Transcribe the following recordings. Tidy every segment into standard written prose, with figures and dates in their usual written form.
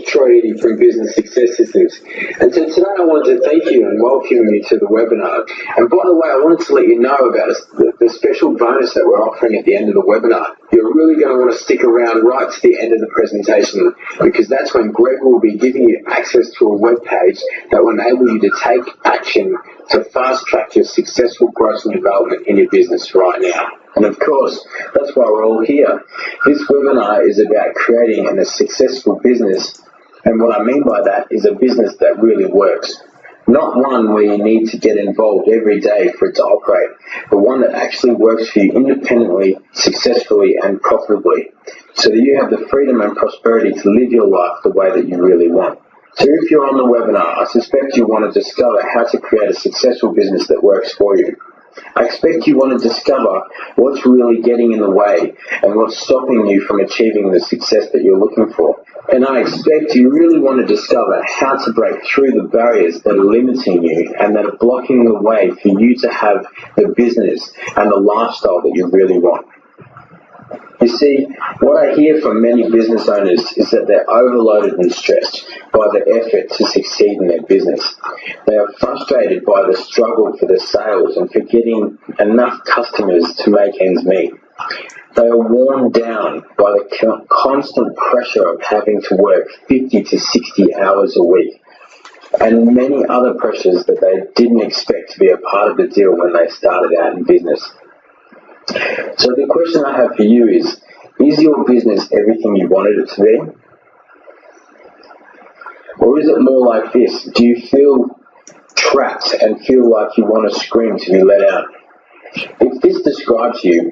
Troy Eady from Business Success Systems. And so today I wanted to thank you and welcome you to the webinar. And by the way, I wanted to let you know about the special bonus that we're offering at the end of the webinar. You're really going to want to stick around right to the end of the presentation, because that's when Greg will be giving you access to a web page that will enable you to take action to fast track your successful growth and development in your business right now. And of course, that's why we're all here. This webinar is about creating a successful business, and what I mean by that is a business that really works. Not one where you need to get involved every day for it to operate, but one that actually works for you independently, successfully, and profitably, so that you have the freedom and prosperity to live your life the way that you really want. So if you're on the webinar, I suspect you want to discover how to create a successful business that works for you. I expect you want to discover what's really getting in the way and what's stopping you from achieving the success that you're looking for. And I expect you really want to discover how to break through the barriers that are limiting you and that are blocking the way for you to have the business and the lifestyle that you really want. You see, what I hear from many business owners is that they're overloaded and stressed by the effort to succeed in their business. They are frustrated by the struggle for the sales and for getting enough customers to make ends meet. They are worn down by the constant pressure of having to work 50 to 60 hours a week, and many other pressures that they didn't expect to be a part of the deal when they started out in business. So the question I have for you is your business everything you wanted it to be? Or is it more like this? Do you feel trapped and feel like you want to scream to be let out? If this describes you,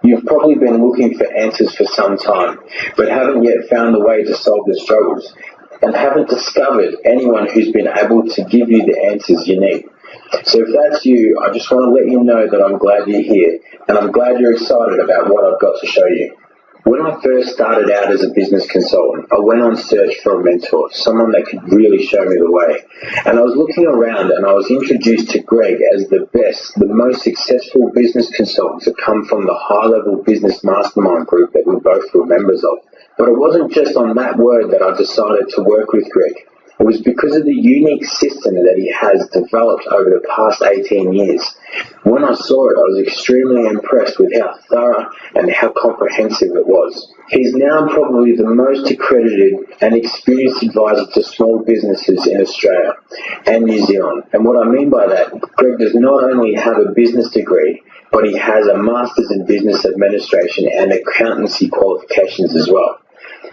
you've probably been looking for answers for some time, but haven't yet found the way to solve the struggles, and haven't discovered anyone who's been able to give you the answers you need. So if that's you, I just want to let you know that I'm glad you're here, and I'm glad you're excited about what I've got to show you. When I first started out as a business consultant, I went on search for a mentor, someone that could really show me the way. And I was looking around and I was introduced to Greg as the best, the most successful business consultant to come from the high-level business mastermind group that we both were members of. But it wasn't just on that word that I decided to work with Greg. It was because of the unique system that he has developed over the past 18 years. When I saw it, I was extremely impressed with how thorough and how comprehensive it was. He's now probably the most accredited and experienced advisor to small businesses in Australia and New Zealand. And what I mean by that, Greg does not only have a business degree, but he has a Master's in Business Administration and accountancy qualifications as well.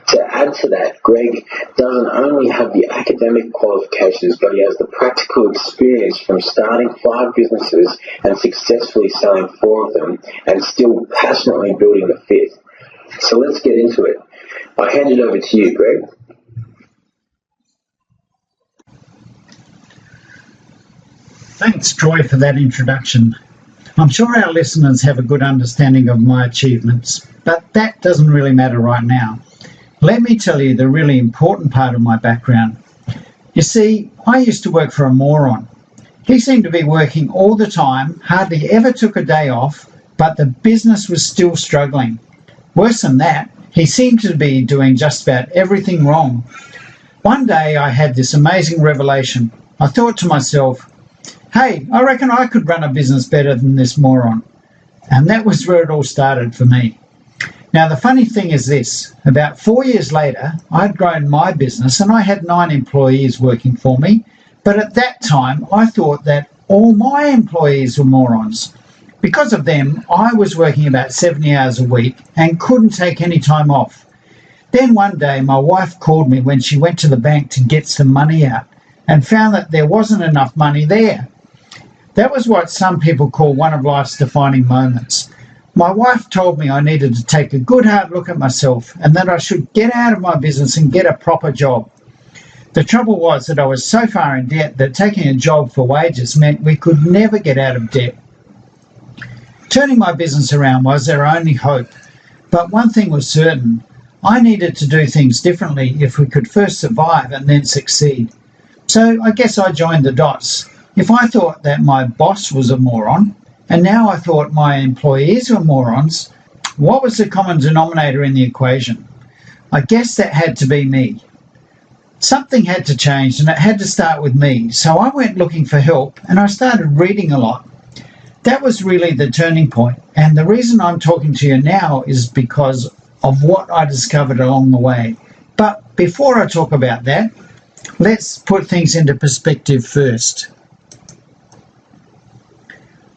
To add to that, Greg doesn't only have the academic qualifications, but he has the practical experience from starting 5 businesses and successfully selling 4 of them, and still passionately building the 5th. So let's get into it. I hand it over to you, Greg. Thanks, Troy, for that introduction. I'm sure our listeners have a good understanding of my achievements, but that doesn't really matter right now. Let me tell you the really important part of my background. You see, I used to work for a moron. He seemed to be working all the time, hardly ever took a day off, but the business was still struggling. Worse than that, he seemed to be doing just about everything wrong. One day I had this amazing revelation. I thought to myself, hey, I reckon I could run a business better than this moron. And that was where it all started for me. Now, the funny thing is this. About 4 years later, I'd grown my business and I had 9 employees working for me. But at that time, I thought that all my employees were morons. Because of them, I was working about 70 hours a week and couldn't take any time off. Then one day, my wife called me when she went to the bank to get some money out and found that there wasn't enough money there. That was what some people call one of life's defining moments. My wife told me I needed to take a good hard look at myself and that I should get out of my business and get a proper job. The trouble was that I was so far in debt that taking a job for wages meant we could never get out of debt. Turning my business around was our only hope, but one thing was certain. I needed to do things differently if we could first survive and then succeed. So I guess I joined the dots. If I thought that my boss was a moron, and now I thought my employees were morons, what was the common denominator in the equation? I guess that had to be me. Something had to change, and it had to start with me. So I went looking for help, and I started reading a lot. That was really the turning point. And the reason I'm talking to you now is because of what I discovered along the way. But before I talk about that, let's put things into perspective first.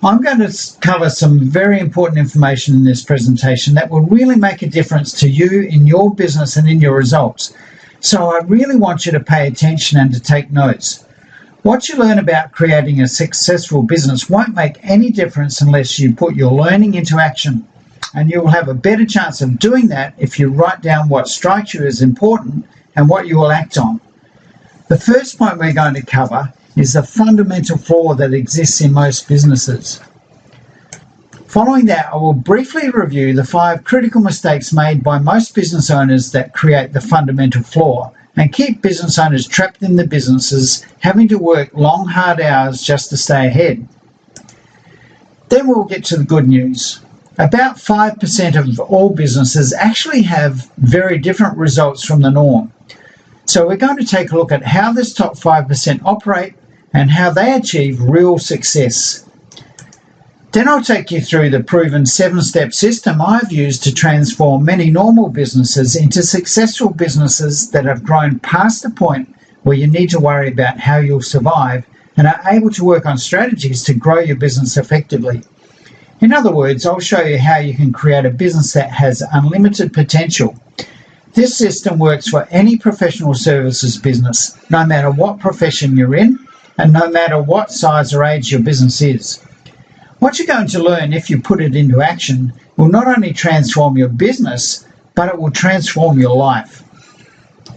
I'm going to cover some very important information in this presentation that will really make a difference to you in your business and in your results. So I really want you to pay attention and to take notes. What you learn about creating a successful business won't make any difference unless you put your learning into action. And you will have a better chance of doing that if you write down what strikes you as important and what you will act on. The first point we're going to cover is the fundamental flaw that exists in most businesses. Following that, I will briefly review the 5 critical mistakes made by most business owners that create the fundamental flaw and keep business owners trapped in the businesses, having to work long, hard hours just to stay ahead. Then we'll get to the good news. About 5% of all businesses actually have very different results from the norm. So we're going to take a look at how this top 5% operate and how they achieve real success. Then I'll take you through the proven 7-step system I've used to transform many normal businesses into successful businesses that have grown past the point where you need to worry about how you'll survive and are able to work on strategies to grow your business effectively. In other words, I'll show you how you can create a business that has unlimited potential. This system works for any professional services business, no matter what profession you're in and no matter what size or age your business is. What you're going to learn if you put it into action will not only transform your business, but it will transform your life.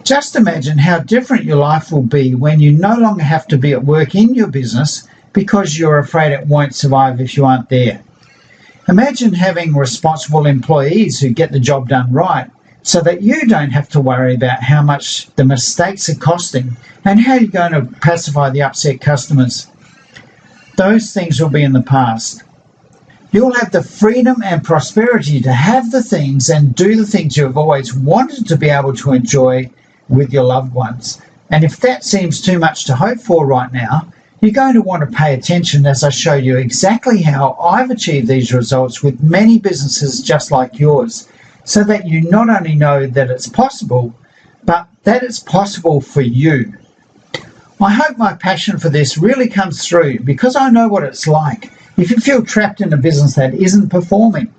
Just imagine how different your life will be when you no longer have to be at work in your business because you're afraid it won't survive if you aren't there. Imagine having responsible employees who get the job done right so that you don't have to worry about how much the mistakes are costing and how you're going to pacify the upset customers. Those things will be in the past. You'll have the freedom and prosperity to have the things and do the things you have always wanted to be able to enjoy with your loved ones. And if that seems too much to hope for right now, you're going to want to pay attention as I show you exactly how I've achieved these results with many businesses just like yours, so that you not only know that it's possible, but that it's possible for you. I hope my passion for this really comes through because I know what it's like if you feel trapped in a business that isn't performing.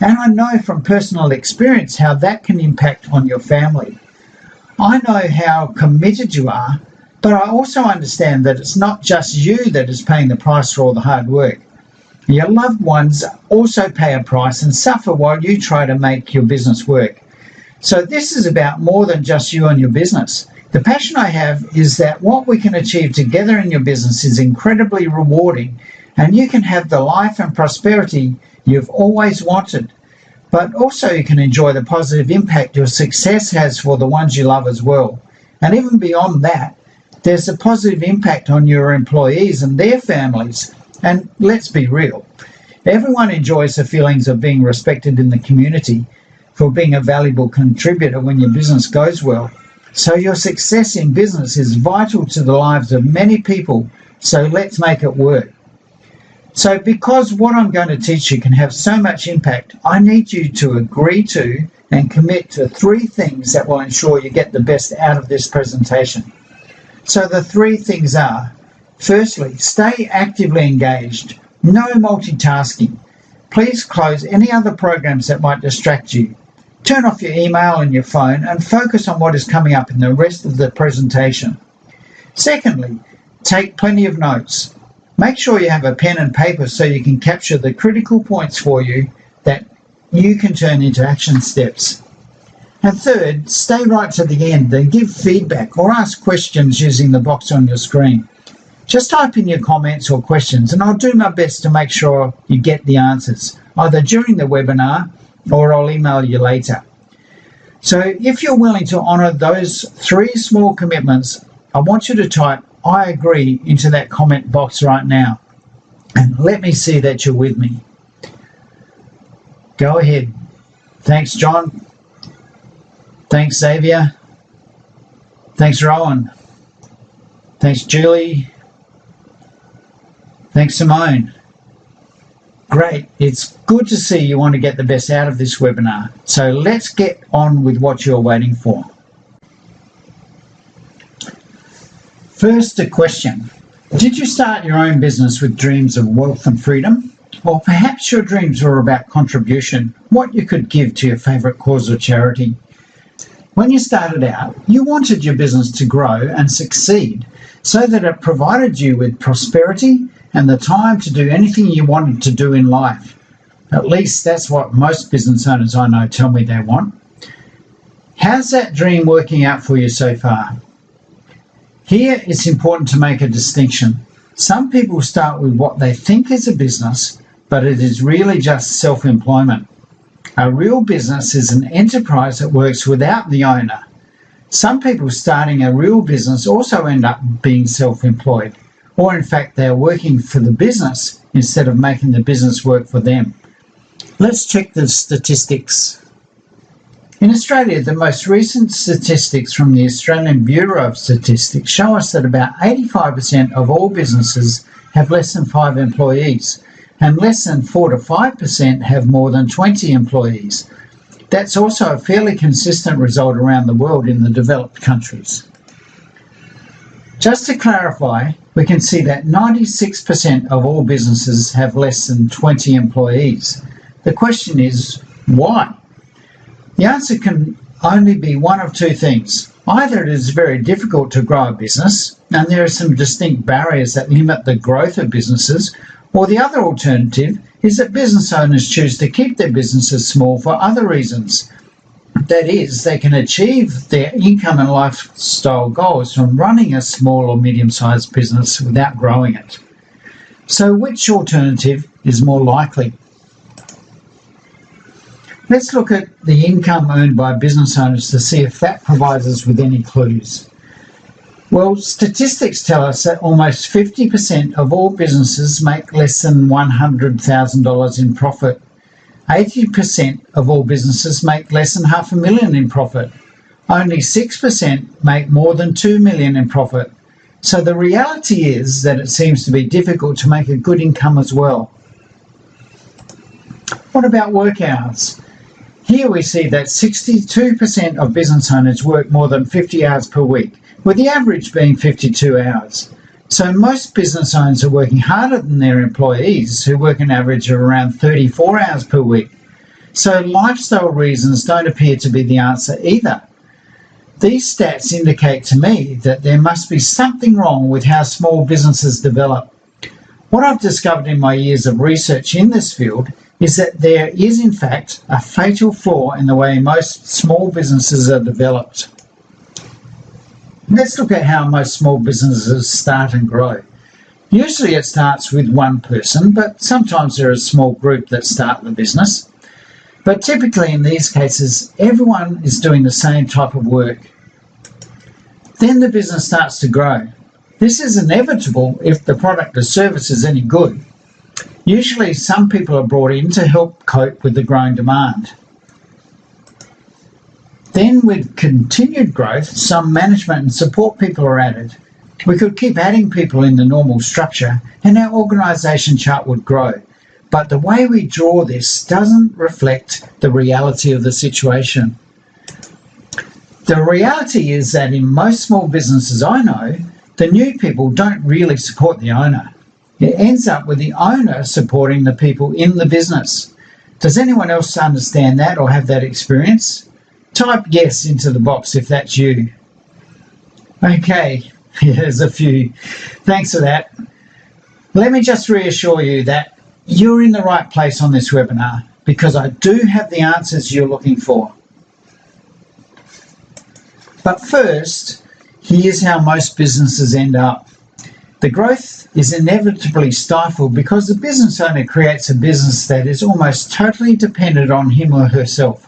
And I know from personal experience how that can impact on your family. I know how committed you are, but I also understand that it's not just you that is paying the price for all the hard work. Your loved ones also pay a price and suffer while you try to make your business work. So this is about more than just you and your business. The passion I have is that what we can achieve together in your business is incredibly rewarding, and you can have the life and prosperity you've always wanted, but also you can enjoy the positive impact your success has for the ones you love as well. And even beyond that, there's a positive impact on your employees and their families. And let's be real, everyone enjoys the feelings of being respected in the community for being a valuable contributor when your business goes well. So your success in business is vital to the lives of many people, so let's make it work. So because what I'm going to teach you can have so much impact, I need you to agree to and commit to 3 things that will ensure you get the best out of this presentation. So the 3 things are, firstly, stay actively engaged. No multitasking. Please close any other programs that might distract you. Turn off your email and your phone and focus on what is coming up in the rest of the presentation. Secondly, take plenty of notes. Make sure you have a pen and paper so you can capture the critical points for you that you can turn into action steps. And third, stay right to the end and give feedback or ask questions using the box on your screen. Just type in your comments or questions and I'll do my best to make sure you get the answers, either during the webinar or I'll email you later. So if you're willing to honour those 3 small commitments, I want you to type "I agree" into that comment box right now. And let me see that you're with me. Go ahead. Thanks, John. Thanks, Xavier. Thanks, Rowan. Thanks, Julie. Thanks, Simone. Great. It's good to see you want to get the best out of this webinar. So let's get on with what you're waiting for. First, a question. Did you start your own business with dreams of wealth and freedom? Or perhaps your dreams were about contribution, what you could give to your favourite cause or charity. When you started out, you wanted your business to grow and succeed so that it provided you with prosperity and the time to do anything you wanted to do in life. At least that's what most business owners I know tell me they want. How's that dream working out for you so far? Here it's important to make a distinction. Some people start with what they think is a business, but it is really just self-employment. A real business is an enterprise that works without the owner. Some people starting a real business also end up being self-employed, or in fact they're working for the business instead of making the business work for them. Let's check the statistics. In Australia, the most recent statistics from the Australian Bureau of Statistics show us that about 85% of all businesses have less than 5 employees, and less than 4 to 5% have more than 20 employees. That's also a fairly consistent result around the world in the developed countries. Just to clarify, we can see that 96% of all businesses have less than 20 employees. The question is, why? The answer can only be one of two things. Either it is very difficult to grow a business, and there are some distinct barriers that limit the growth of businesses, or the other alternative is that business owners choose to keep their businesses small for other reasons. That is, they can achieve their income and lifestyle goals from running a small or medium-sized business without growing it. So which alternative is more likely? Let's look at the income earned by business owners to see if that provides us with any clues. Well, statistics tell us that almost 50% of all businesses make less than $100,000 in profit. 80% of all businesses make less than $500,000 in profit. Only 6% make more than $2 million in profit. So the reality is that it seems to be difficult to make a good income as well. What about work hours? Here we see that 62% of business owners work more than 50 hours per week, with the average being 52 hours. So most business owners are working harder than their employees, who work an average of around 34 hours per week. So lifestyle reasons don't appear to be the answer either. These stats indicate to me that there must be something wrong with how small businesses develop. What I've discovered in my years of research in this field is that there is in fact a fatal flaw in the way most small businesses are developed. Let's look at how most small businesses start and grow. Usually it starts with one person, but sometimes there is a small group that start the business. But typically in these cases, everyone is doing the same type of work. Then the business starts to grow. This is inevitable if the product or service is any good. Usually some people are brought in to help cope with the growing demand. Then with continued growth, some management and support people are added. We could keep adding people in the normal structure and our organisation chart would grow. But the way we draw this doesn't reflect the reality of the situation. The reality is that in most small businesses I know, the new people don't really support the owner. It ends up with the owner supporting the people in the business. Does anyone else understand that or have that experience? Type yes into the box if that's you. Okay, there's a few. Thanks for that. Let me just reassure you that you're in the right place on this webinar because I do have the answers you're looking for. But first, here's how most businesses end up. The growth is inevitably stifled because the business owner creates a business that is almost totally dependent on him or herself.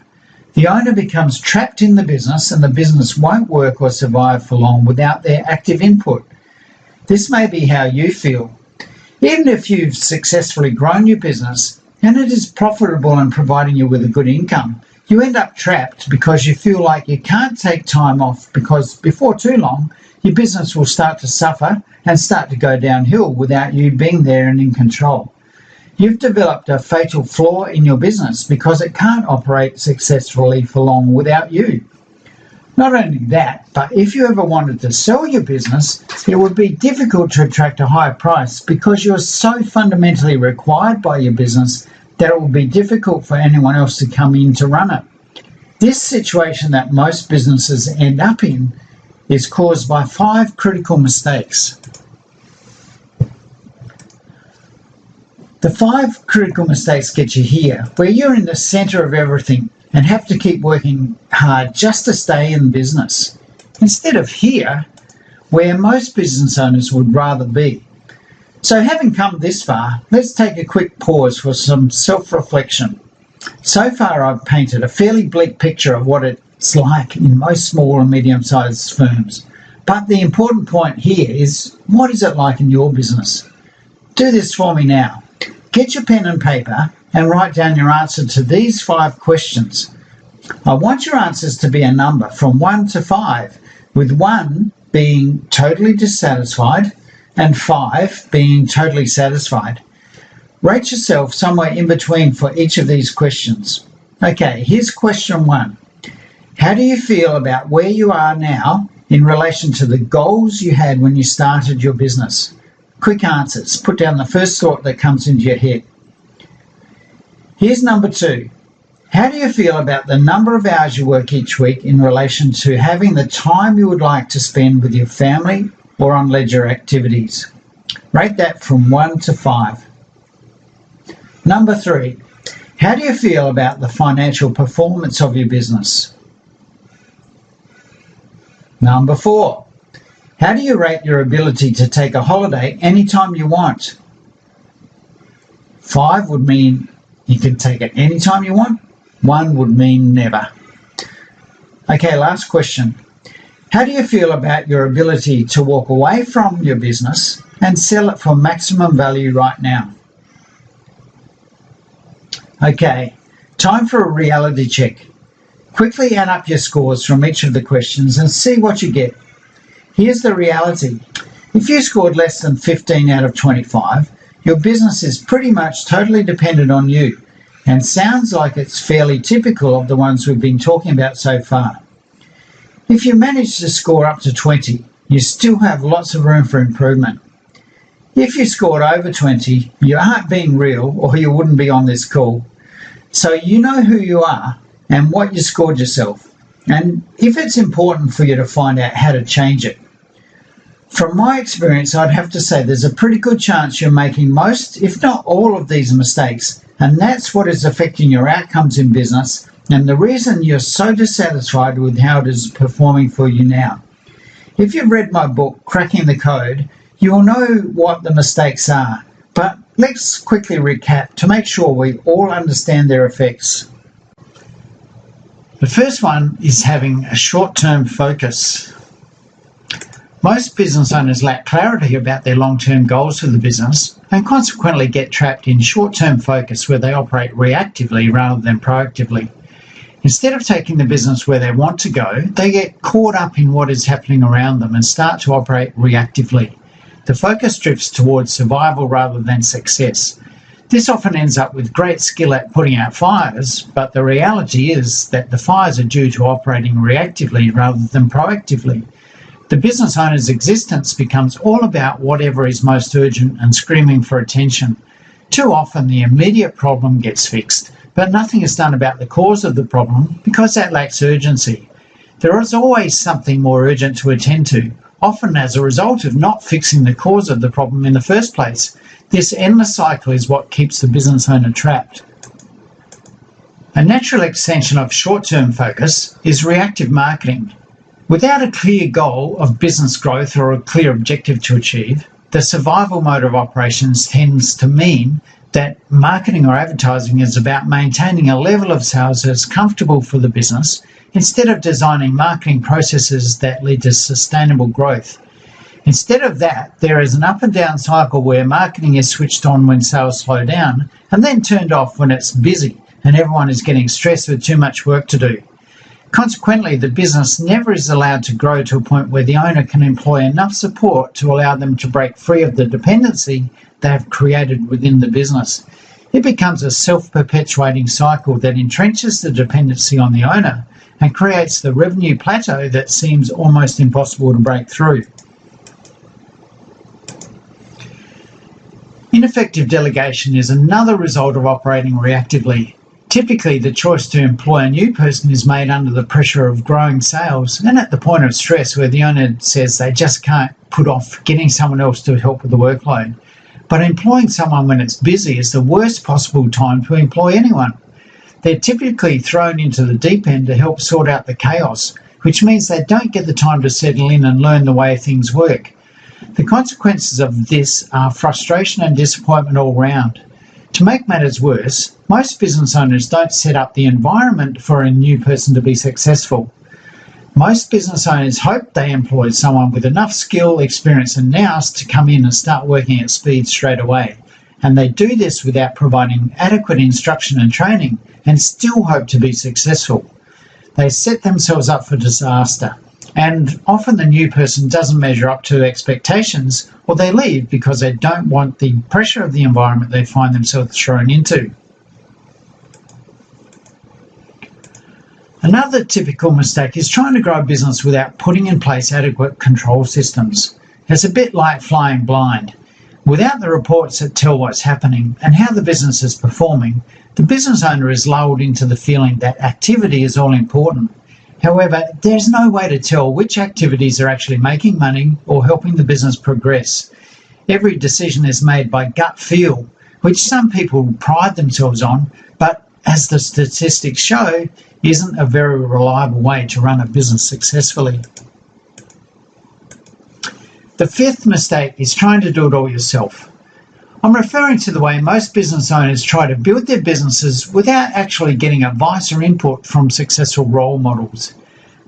The owner becomes trapped in the business and the business won't work or survive for long without their active input. This may be how you feel. Even if you've successfully grown your business and it is profitable and providing you with a good income, You end up trapped because you feel like you can't take time off because before too long, your business will start to suffer and start to go downhill without you being there and in control. You've developed a fatal flaw in your business because it can't operate successfully for long without you. Not only that, but if you ever wanted to sell your business, it would be difficult to attract a higher price because you're so fundamentally required by your business that it will be difficult for anyone else to come in to run it. This situation that most businesses end up in is caused by 5 critical mistakes. The 5 critical mistakes get you here, where you're in the center of everything and have to keep working hard just to stay in business, instead of here, where most business owners would rather be. So having come this far, let's take a quick pause for some self-reflection. So far I've painted a fairly bleak picture of what it's like in most small and medium-sized firms. But the important point here is, what is it like in your business? Do this for me now. Get your pen and paper and write down your answer to these 5 questions. I want your answers to be a number from 1 to 5, with 1 being totally dissatisfied and 5 being totally satisfied. Rate yourself somewhere in between for each of these questions. Okay, here's question 1. How do you feel about where you are now in relation to the goals you had when you started your business? Quick answers. Put down the first thought that comes into your head. Here's number 2. How do you feel about the number of hours you work each week in relation to having the time you would like to spend with your family or on leisure activities? Rate that from 1 to 5. Number 3. How do you feel about the financial performance of your business? Number 4. How do you rate your ability to take a holiday anytime you want? 5 would mean you can take it anytime you want. 1 would mean never. Okay, last question. How do you feel about your ability to walk away from your business and sell it for maximum value right now? Okay, time for a reality check. Quickly add up your scores from each of the questions and see what you get. Here's the reality. If you scored less than 15 out of 25, your business is pretty much totally dependent on you, and sounds like it's fairly typical of the ones we've been talking about so far. If you manage to score up to 20, you still have lots of room for improvement. If you scored over 20, you aren't being real, or you wouldn't be on this call. So you know who you are and what you scored yourself, and if it's important for you to find out how to change it. From my experience, I'd have to say there's a pretty good chance you're making most, if not all, of these mistakes, and that's what is affecting your outcomes in business and the reason you're so dissatisfied with how it is performing for you now. If you've read my book, Cracking the Code, you'll know what the mistakes are, but let's quickly recap to make sure we all understand their effects. The first one is having a short-term focus. Most business owners lack clarity about their long-term goals for the business and consequently get trapped in short-term focus where they operate reactively rather than proactively. Instead of taking the business where they want to go, they get caught up in what is happening around them and start to operate reactively. The focus drifts towards survival rather than success. This often ends up with great skill at putting out fires, but the reality is that the fires are due to operating reactively rather than proactively. The business owner's existence becomes all about whatever is most urgent and screaming for attention. Too often the immediate problem gets fixed, but nothing is done about the cause of the problem because that lacks urgency. There is always something more urgent to attend to, often as a result of not fixing the cause of the problem in the first place. This endless cycle is what keeps the business owner trapped. A natural extension of short-term focus is reactive marketing. Without a clear goal of business growth or a clear objective to achieve, the survival mode of operations tends to mean that marketing or advertising is about maintaining a level of sales that's comfortable for the business instead of designing marketing processes that lead to sustainable growth. Instead of that, there is an up and down cycle where marketing is switched on when sales slow down and then turned off when it's busy, and everyone is getting stressed with too much work to do. Consequently, the business never is allowed to grow to a point where the owner can employ enough support to allow them to break free of the dependency they have created within the business. It becomes a self-perpetuating cycle that entrenches the dependency on the owner and creates the revenue plateau that seems almost impossible to break through. Ineffective delegation is another result of operating reactively. Typically, the choice to employ a new person is made under the pressure of growing sales and at the point of stress where the owner says they just can't put off getting someone else to help with the workload. But employing someone when it's busy is the worst possible time to employ anyone. They're typically thrown into the deep end to help sort out the chaos, which means they don't get the time to settle in and learn the way things work. The consequences of this are frustration and disappointment all round. To make matters worse, most business owners don't set up the environment for a new person to be successful. Most business owners hope they employ someone with enough skill, experience and nous to come in and start working at speed straight away. And they do this without providing adequate instruction and training and still hope to be successful. They set themselves up for disaster. And often the new person doesn't measure up to expectations, or they leave because they don't want the pressure of the environment they find themselves thrown into. Another typical mistake is trying to grow a business without putting in place adequate control systems. It's a bit like flying blind. Without the reports that tell what's happening and how the business is performing, the business owner is lulled into the feeling that activity is all important. However, there's no way to tell which activities are actually making money or helping the business progress. Every decision is made by gut feel, which some people pride themselves on, but as the statistics show, isn't a very reliable way to run a business successfully. The fifth mistake is trying to do it all yourself. I'm referring to the way most business owners try to build their businesses without actually getting advice or input from successful role models.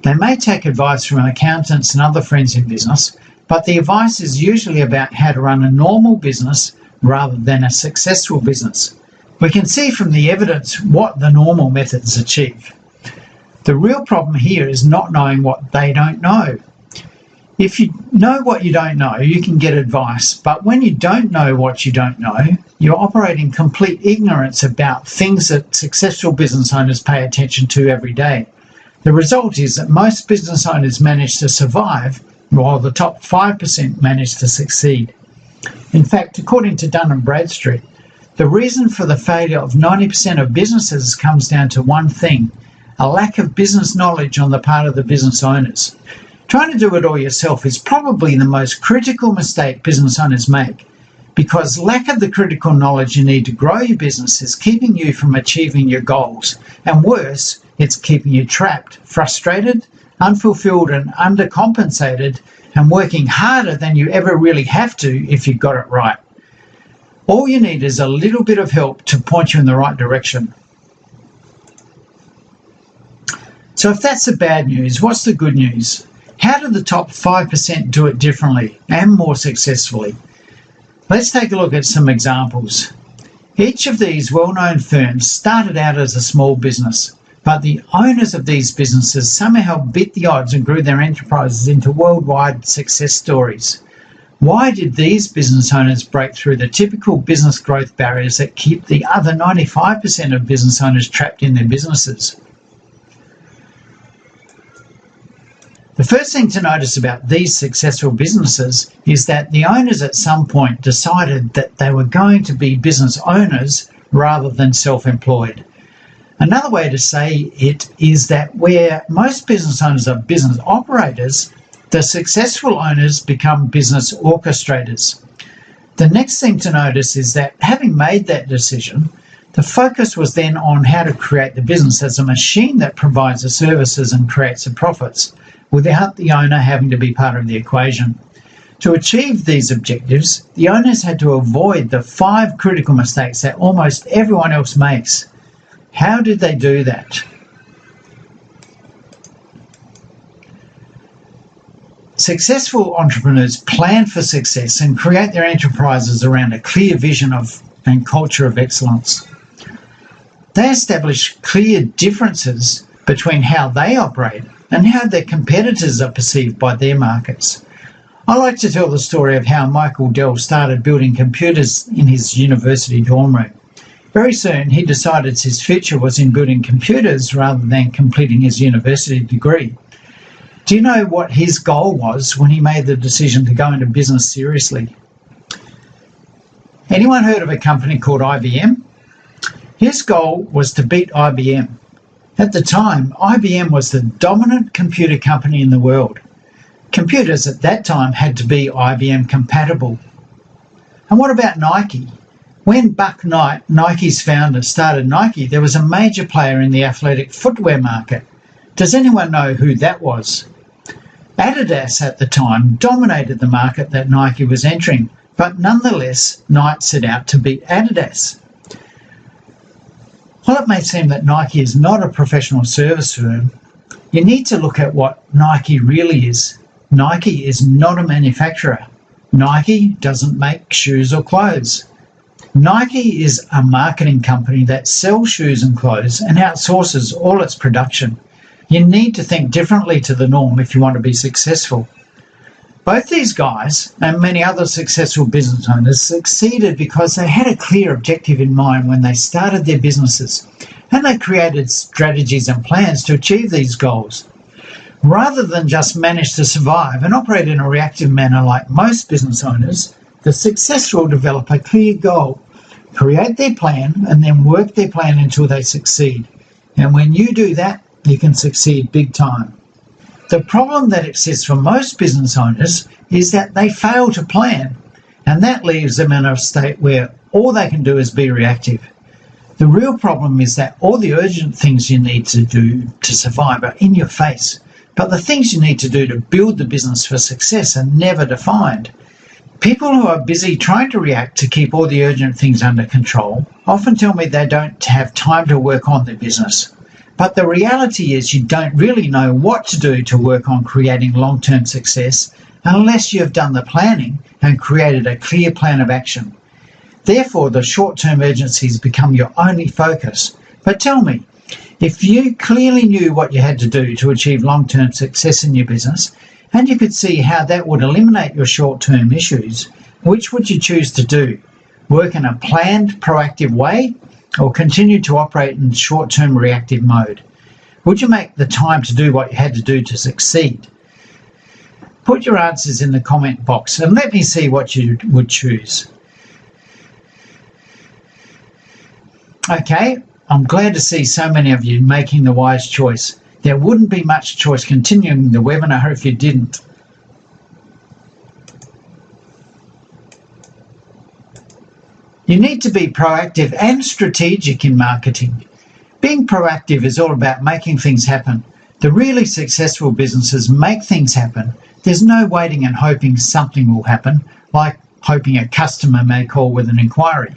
They may take advice from accountants and other friends in business, but the advice is usually about how to run a normal business rather than a successful business. We can see from the evidence what the normal methods achieve. The real problem here is not knowing what they don't know. If you know what you don't know, you can get advice, but when you don't know what you don't know, you're operating complete ignorance about things that successful business owners pay attention to every day. The result is that most business owners manage to survive, while the top 5% manage to succeed. In fact, according to Dun & Bradstreet, the reason for the failure of 90% of businesses comes down to one thing: a lack of business knowledge on the part of the business owners. Trying to do it all yourself is probably the most critical mistake business owners make, because lack of the critical knowledge you need to grow your business is keeping you from achieving your goals. And worse, it's keeping you trapped, frustrated, unfulfilled and undercompensated, and working harder than you ever really have to if you got it right. All you need is a little bit of help to point you in the right direction. So if that's the bad news, what's the good news? How do the top 5% do it differently and more successfully? Let's take a look at some examples. Each of these well-known firms started out as a small business, but the owners of these businesses somehow beat the odds and grew their enterprises into worldwide success stories. Why did these business owners break through the typical business growth barriers that keep the other 95% of business owners trapped in their businesses? The first thing to notice about these successful businesses is that the owners at some point decided that they were going to be business owners rather than self-employed. Another way to say it is that where most business owners are business operators, the successful owners become business orchestrators. The next thing to notice is that having made that decision, the focus was then on how to create the business as a machine that provides the services and creates the profits, without the owner having to be part of the equation. To achieve these objectives, the owners had to avoid the 5 critical mistakes that almost everyone else makes. How did they do that? Successful entrepreneurs plan for success and create their enterprises around a clear vision of and culture of excellence. They establish clear differences between how they operate and how their competitors are perceived by their markets. I like to tell the story of how Michael Dell started building computers in his university dorm room. Very soon he decided his future was in building computers rather than completing his university degree. Do you know what his goal was when he made the decision to go into business seriously? Anyone heard of a company called IBM? His goal was to beat IBM. At the time, IBM was the dominant computer company in the world. Computers at that time had to be IBM compatible. And what about Nike? When Buck Knight, Nike's founder, started Nike, there was a major player in the athletic footwear market. Does anyone know who that was? Adidas at the time dominated the market that Nike was entering, but nonetheless, Knight set out to beat Adidas. While it may seem that Nike is not a professional service firm, you need to look at what Nike really is. Nike is not a manufacturer. Nike doesn't make shoes or clothes. Nike is a marketing company that sells shoes and clothes and outsources all its production. You need to think differently to the norm if you want to be successful. Both these guys and many other successful business owners succeeded because they had a clear objective in mind when they started their businesses, and they created strategies and plans to achieve these goals. Rather than just manage to survive and operate in a reactive manner like most business owners, the successful develop a clear goal, create their plan, and then work their plan until they succeed. And when you do that, you can succeed big time. The problem that exists for most business owners is that they fail to plan, and that leaves them in a state where all they can do is be reactive. The real problem is that all the urgent things you need to do to survive are in your face, but the things you need to do to build the business for success are never defined. People who are busy trying to react to keep all the urgent things under control often tell me they don't have time to work on their business. But the reality is you don't really know what to do to work on creating long-term success unless you have done the planning and created a clear plan of action. Therefore, the short-term urgencies become your only focus. But tell me, if you clearly knew what you had to do to achieve long-term success in your business, and you could see how that would eliminate your short-term issues, which would you choose to do? Work in a planned, proactive way, or continue to operate in short-term reactive mode? Would you make the time to do what you had to do to succeed? Put your answers in the comment box and let me see what you would choose. Okay, I'm glad to see so many of you making the wise choice. There wouldn't be much choice continuing the webinar if you didn't. You need to be proactive and strategic in marketing. Being proactive is all about making things happen. The really successful businesses make things happen. There's no waiting and hoping something will happen, like hoping a customer may call with an inquiry.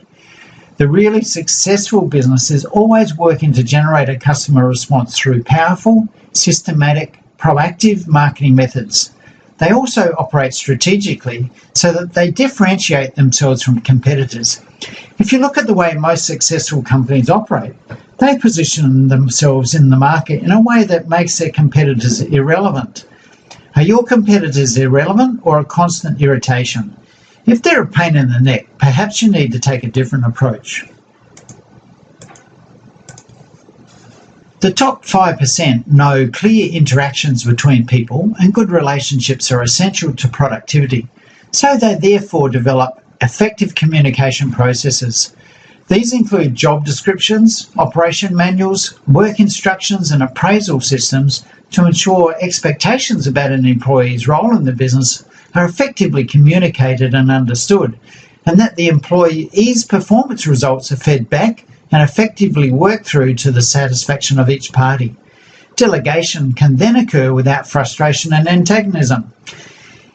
The really successful businesses always working to generate a customer response through powerful, systematic, proactive marketing methods. They also operate strategically so that they differentiate themselves from competitors. If you look at the way most successful companies operate, they position themselves in the market in a way that makes their competitors irrelevant. Are your competitors irrelevant or a constant irritation? If they're a pain in the neck, perhaps you need to take a different approach. The top 5% know clear interactions between people and good relationships are essential to productivity, so they therefore develop effective communication processes. These include job descriptions, operation manuals, work instructions and appraisal systems to ensure expectations about an employee's role in the business are effectively communicated and understood, and that the employee's performance results are fed back and effectively worked through to the satisfaction of each party. Delegation can then occur without frustration and antagonism.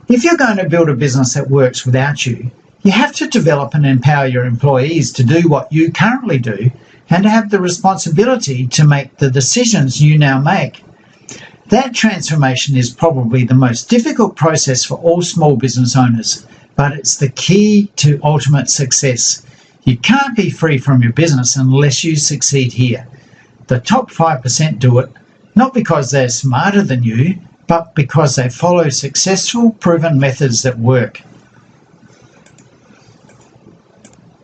If you're going to build a business that works without you, you have to develop and empower your employees to do what you currently do and to have the responsibility to make the decisions you now make. That transformation is probably the most difficult process for all small business owners, but it's the key to ultimate success. You can't be free from your business unless you succeed here. The top 5% do it, not because they're smarter than you, but because they follow successful, proven methods that work.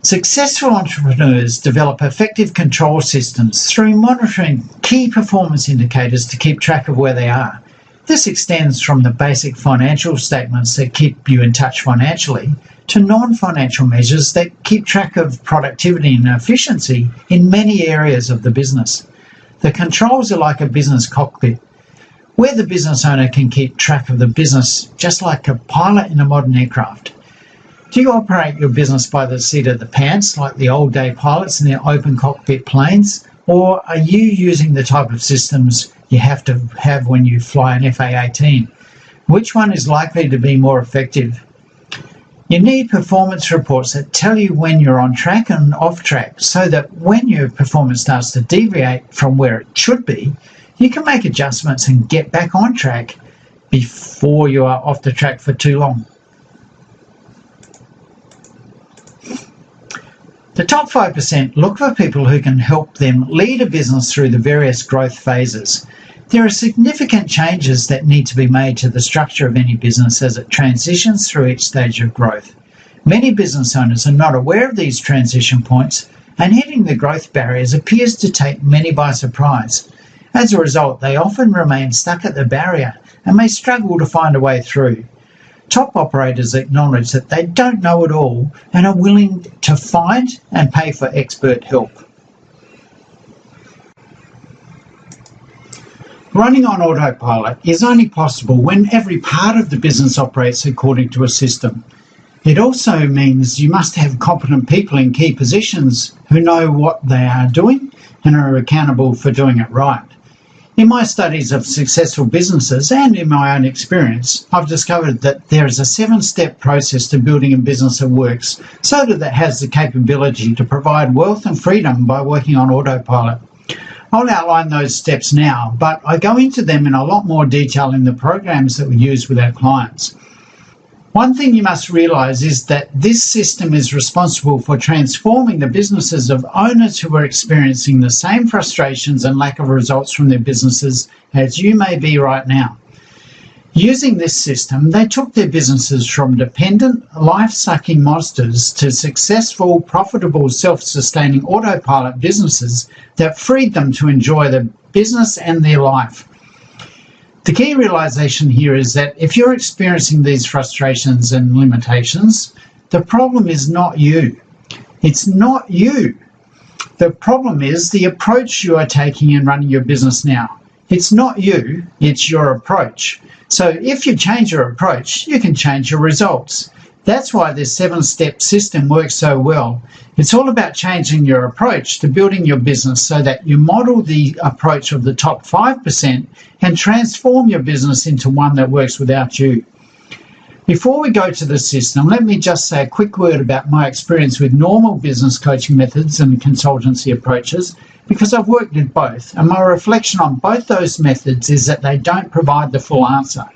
Successful entrepreneurs develop effective control systems through monitoring key performance indicators to keep track of where they are. This extends from the basic financial statements that keep you in touch financially to non-financial measures that keep track of productivity and efficiency in many areas of the business. The controls are like a business cockpit, where the business owner can keep track of the business just like a pilot in a modern aircraft. Do you operate your business by the seat of the pants like the old day pilots in their open cockpit planes? Or are you using the type of systems you have to have when you fly an FA-18? Which one is likely to be more effective? You need performance reports that tell you when you're on track and off track so that when your performance starts to deviate from where it should be, you can make adjustments and get back on track before you are off the track for too long. The top 5% look for people who can help them lead a business through the various growth phases. There are significant changes that need to be made to the structure of any business as it transitions through each stage of growth. Many business owners are not aware of these transition points, and hitting the growth barriers appears to take many by surprise. As a result, they often remain stuck at the barrier and may struggle to find a way through. Top operators acknowledge that they don't know it all and are willing to find and pay for expert help. Running on autopilot is only possible when every part of the business operates according to a system. It also means you must have competent people in key positions who know what they are doing and are accountable for doing it right. In my studies of successful businesses and in my own experience, I've discovered that there is a 7-step process to building a business that works so that it has the capability to provide wealth and freedom by working on autopilot. I'll outline those steps now, but I go into them in a lot more detail in the programs that we use with our clients. One thing you must realise is that this system is responsible for transforming the businesses of owners who are experiencing the same frustrations and lack of results from their businesses as you may be right now. Using this system, they took their businesses from dependent, life-sucking monsters to successful, profitable, self-sustaining autopilot businesses that freed them to enjoy their business and their life. The key realization here is that if you're experiencing these frustrations and limitations, the problem is not you. It's not you. The problem is the approach you are taking in running your business now. It's not you, it's your approach. So if you change your approach, you can change your results. That's why this 7-step system works so well. It's all about changing your approach to building your business so that you model the approach of the top 5% and transform your business into one that works without you. Before we go to the system, let me just say a quick word about my experience with normal business coaching methods and consultancy approaches, because I've worked with both, and my reflection on both those methods is that they don't provide the full answer.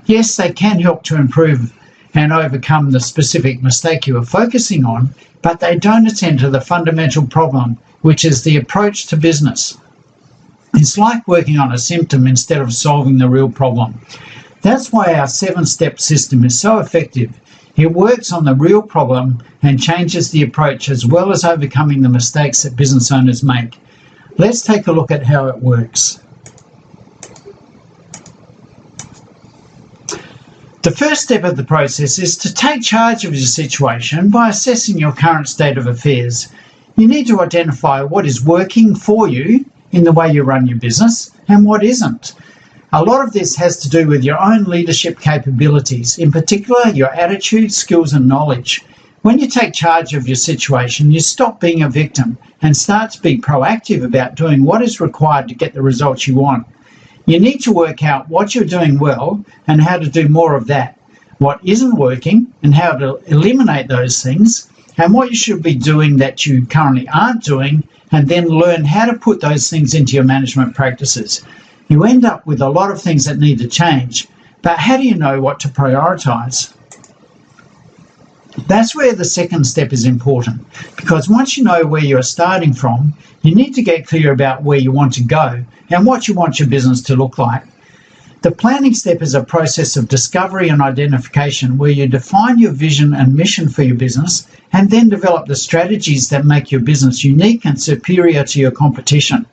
Yes, they can help to improve and overcome the specific mistake you are focusing on, but they don't attend to the fundamental problem, which is the approach to business. It's like working on a symptom instead of solving the real problem. That's why our 7-step system is so effective. It works on the real problem and changes the approach as well as overcoming the mistakes that business owners make. Let's take a look at how it works. The first step of the process is to take charge of your situation by assessing your current state of affairs. You need to identify what is working for you in the way you run your business and what isn't. A lot of this has to do with your own leadership capabilities, in particular your attitude, skills and knowledge. When you take charge of your situation, you stop being a victim and start to be proactive about doing what is required to get the results you want. You need to work out what you're doing well and how to do more of that, what isn't working and how to eliminate those things, and what you should be doing that you currently aren't doing, and then learn how to put those things into your management practices. You end up with a lot of things that need to change, but how do you know what to prioritise? That's where the second step is important, because once you know where you're starting from, you need to get clear about where you want to go and what you want your business to look like. The planning step is a process of discovery and identification where you define your vision and mission for your business and then develop the strategies that make your business unique and superior to your competition.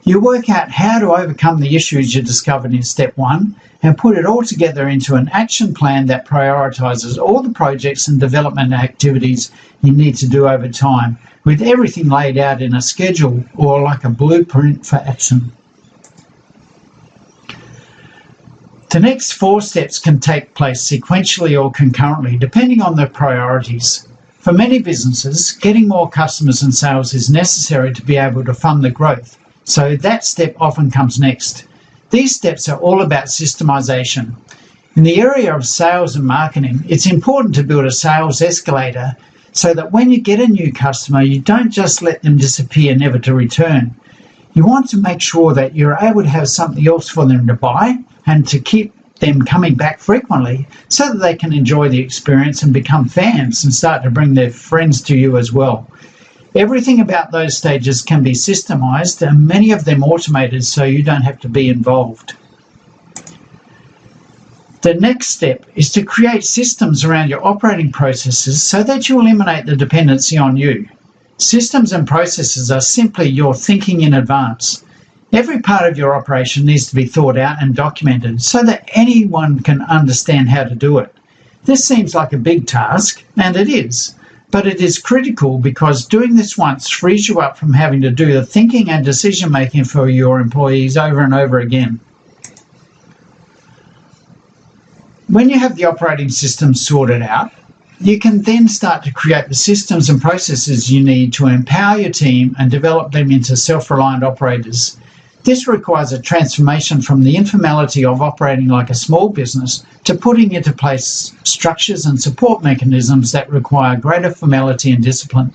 You work out how to overcome the issues you discovered in step 1 and put it all together into an action plan that prioritises all the projects and development activities you need to do over time, with everything laid out in a schedule or like a blueprint for action. The next 4 steps can take place sequentially or concurrently, depending on the priorities. For many businesses, getting more customers and sales is necessary to be able to fund the growth, so that step often comes next. These steps are all about systemization. In the area of sales and marketing, it's important to build a sales escalator so that when you get a new customer, you don't just let them disappear never to return. You want to make sure that you're able to have something else for them to buy and to keep them coming back frequently so that they can enjoy the experience and become fans and start to bring their friends to you as well. Everything about those stages can be systemized and many of them automated so you don't have to be involved. The next step is to create systems around your operating processes so that you eliminate the dependency on you. Systems and processes are simply your thinking in advance. Every part of your operation needs to be thought out and documented so that anyone can understand how to do it. This seems like a big task, and it is, but it is critical because doing this once frees you up from having to do the thinking and decision making for your employees over and over again. When you have the operating system sorted out, you can then start to create the systems and processes you need to empower your team and develop them into self-reliant operators. This requires a transformation from the informality of operating like a small business to putting into place structures and support mechanisms that require greater formality and discipline.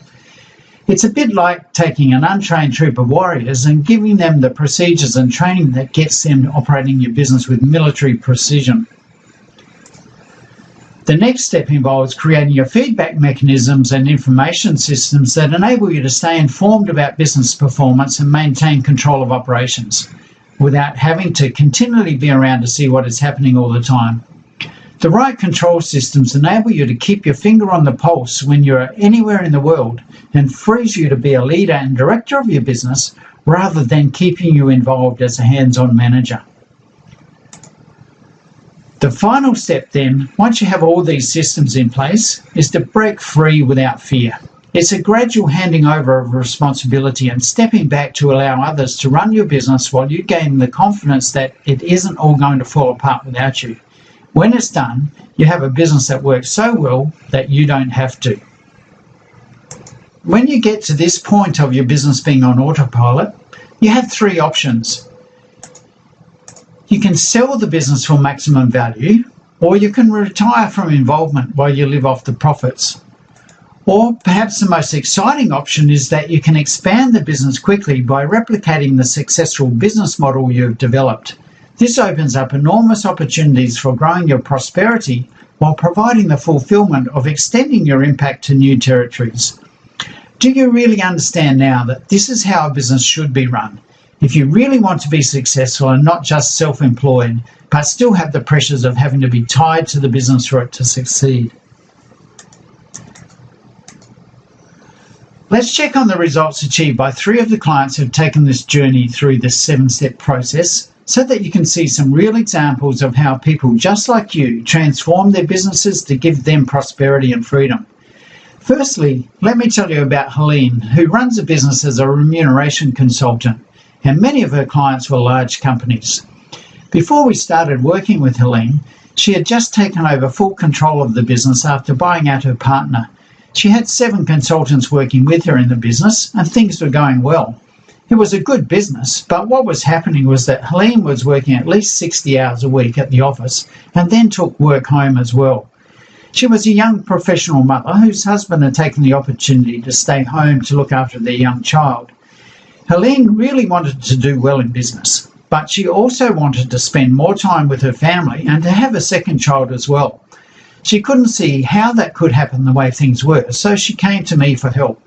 It's a bit like taking an untrained troop of warriors and giving them the procedures and training that gets them operating your business with military precision. The next step involves creating your feedback mechanisms and information systems that enable you to stay informed about business performance and maintain control of operations without having to continually be around to see what is happening all the time. The right control systems enable you to keep your finger on the pulse when you're anywhere in the world and frees you to be a leader and director of your business rather than keeping you involved as a hands-on manager. The final step then, once you have all these systems in place, is to break free without fear. It's a gradual handing over of responsibility and stepping back to allow others to run your business while you gain the confidence that it isn't all going to fall apart without you. When it's done, you have a business that works so well that you don't have to. When you get to this point of your business being on autopilot, you have 3 options. You can sell the business for maximum value, or you can retire from involvement while you live off the profits. Or perhaps the most exciting option is that you can expand the business quickly by replicating the successful business model you've developed. This opens up enormous opportunities for growing your prosperity while providing the fulfillment of extending your impact to new territories. Do you really understand now that this is how a business should be run? If you really want to be successful and not just self-employed, but still have the pressures of having to be tied to the business for it to succeed. Let's check on the results achieved by 3 of the clients who've taken this journey through this 7-step process so that you can see some real examples of how people just like you transform their businesses to give them prosperity and freedom. Firstly, let me tell you about Helene, who runs a business as a remuneration consultant, and many of her clients were large companies. Before we started working with Helene, she had just taken over full control of the business after buying out her partner. She had 7 consultants working with her in the business, and things were going well. It was a good business, but what was happening was that Helene was working at least 60 hours a week at the office and then took work home as well. She was a young professional mother whose husband had taken the opportunity to stay home to look after their young child. Helene really wanted to do well in business, but she also wanted to spend more time with her family and to have a second child as well. She couldn't see how that could happen the way things were, so she came to me for help.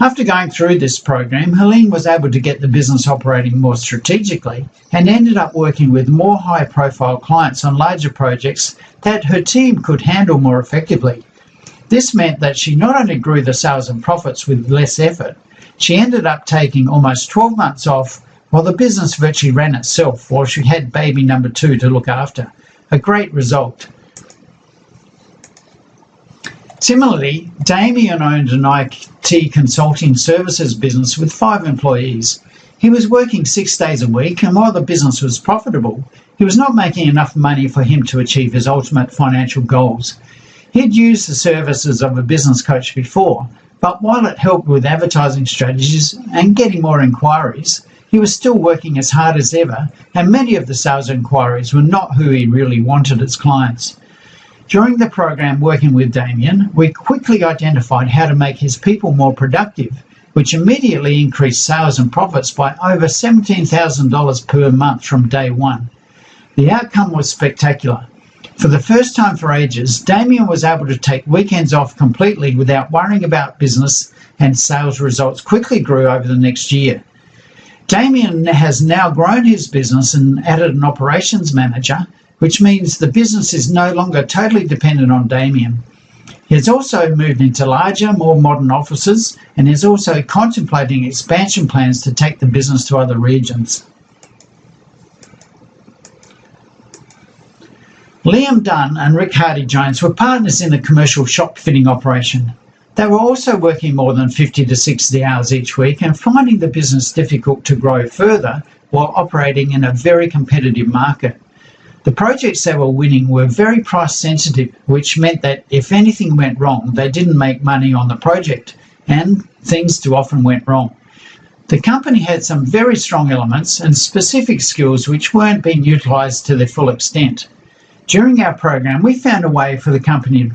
After going through this program, Helene was able to get the business operating more strategically and ended up working with more high-profile clients on larger projects that her team could handle more effectively. This meant that she not only grew the sales and profits with less effort, she ended up taking almost 12 months off while the business virtually ran itself while she had baby number 2 to look after. A great result. Similarly, Damien owned an IT consulting services business with 5 employees. He was working 6 days a week, and while the business was profitable, he was not making enough money for him to achieve his ultimate financial goals. He'd used the services of a business coach before, but while it helped with advertising strategies and getting more inquiries, he was still working as hard as ever, and many of the sales inquiries were not who he really wanted as clients. During the program working with Damien, we quickly identified how to make his people more productive, which immediately increased sales and profits by over $17,000 per month from day one. The outcome was spectacular. For the first time for ages, Damien was able to take weekends off completely without worrying about business, and sales results quickly grew over the next year. Damien has now grown his business and added an operations manager, which means the business is no longer totally dependent on Damien. He has also moved into larger, more modern offices and is also contemplating expansion plans to take the business to other regions. Liam Dunn and Rick Hardy-Jones were partners in a commercial shop fitting operation. They were also working more than 50 to 60 hours each week and finding the business difficult to grow further while operating in a very competitive market. The projects they were winning were very price sensitive, which meant that if anything went wrong, they didn't make money on the project, and things too often went wrong. The company had some very strong elements and specific skills which weren't being utilised to their full extent. During our program, we found a way for the company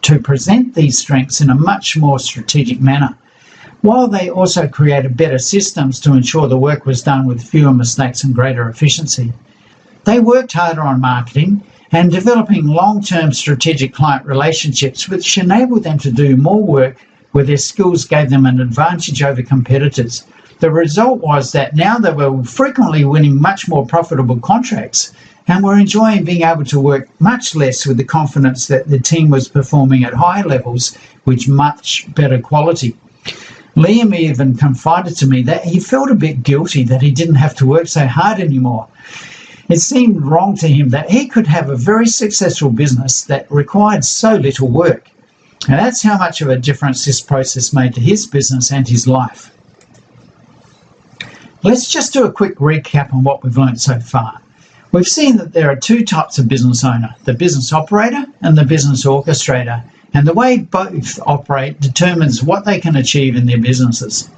to present these strengths in a much more strategic manner, while they also created better systems to ensure the work was done with fewer mistakes and greater efficiency. They worked harder on marketing and developing long-term strategic client relationships, which enabled them to do more work where their skills gave them an advantage over competitors. The result was that now they were frequently winning much more profitable contracts and were enjoying being able to work much less with the confidence that the team was performing at high levels with much better quality. Liam even confided to me that he felt a bit guilty that he didn't have to work so hard anymore. It seemed wrong to him that he could have a very successful business that required so little work. And that's how much of a difference this process made to his business and his life. Let's just do a quick recap on what we've learned so far. We've seen that there are 2 types of business owner, the business operator and the business orchestrator, and the way both operate determines what they can achieve in their businesses.